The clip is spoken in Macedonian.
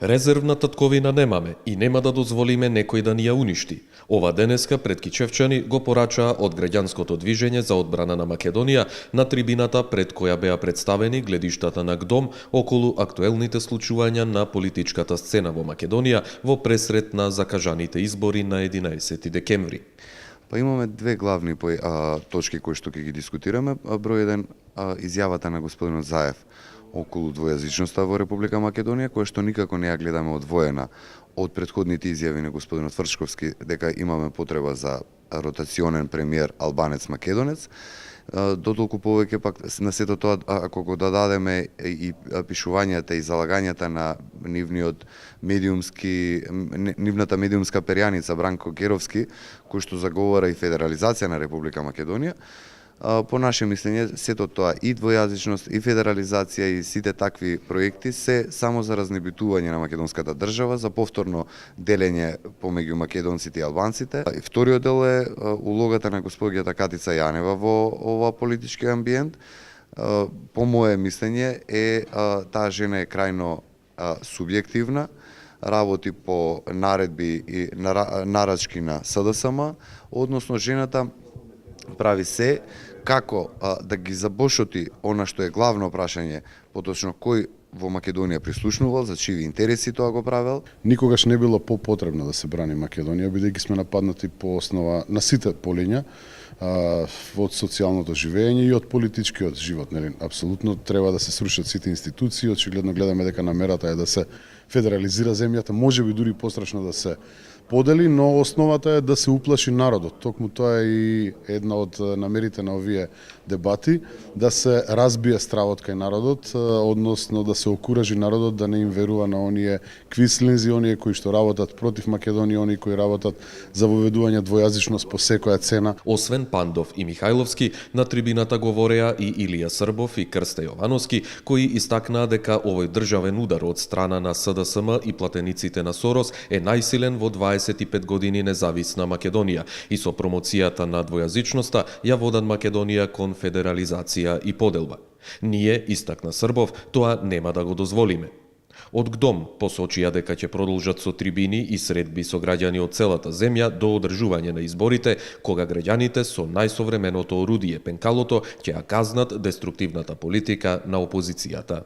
Резервна татковина немаме и нема да дозволиме некој да ни ја уништи. Ова денеска пред Кичевчани го порачаа од граѓанското движење за одбрана на Македонија на трибината пред која беа представени гледиштата на ГДОМ околу актуелните случувања на политичката сцена во Македонија во пресрет на закажаните избори на 11 декември. Па имаме две главни точки кои што ќе ги дискутираме. Број еден, изјавата на господинот Заев околу двојазичноста во Република Македонија, која што никако не ја гледаме одвоена од претходните изјави на господинот Фрчковски дека имаме потреба за ротационен премиер албанец-македонец. Дотолку повеќе пак на сето тоа, ако го дададеме и пишувањата и залагањата на нивната медиумска перјаница Бранко Геровски, кој што заговара и федерализација на Република Македонија, по наше мислење, сето тоа и двојазичност, и федерализација и сите такви проекти се само за разнебитување на македонската држава, за повторно делење помеѓу македонците и албанците. И вториот дел е улогата на господјата Катица Јанева во ова политички амбиент. По мое мислење таа жена е крајно субјективна, работи по наредби и нарачки на СДСМ, односно жената прави се како да ги забошоти она што е главно прашање, поточно кој во Македонија прислушнувал, за чии интереси тоа го правел. Никогаш не било попотребно да се брани Македонија, бидејќи сме нападнати по основа на сите полиња, од социјалното живење и од политичкиот живот. Апсолутно треба да се срушат сите институции, очигледно гледаме дека намерата е да се федерализира земјата, може би дури пострашно да се подели, но основата е да се уплаши народот. Токму тоа е и една од намерите на овие дебати, да се разбие стравот кај народот, односно да се окуражи народот да не им верува на оние квислинзи, оние кои што работат против Македонија, оние кои работат за воведување двојазичност по секоја цена. Освен Пандов и Михајловски, на трибината говореа и Илија Србов и Крсте Јовановски, кои истакнаа дека овој државен удар од страна на СДСМ и платениците на Сорос е најсилен во 25 години независна Македонија и со промоцијата на двојазичноста ја водат Македонија кон федерализација и поделба. Ние, истакна Србов, тоа нема да го дозволиме. Од ГДОМ посочија дека ќе продолжат со трибини и средби со граѓани од целата земја до одржување на изборите, кога граѓаните со најсовременото орудие пенкалото ќе ја казнат деструктивната политика на опозицијата.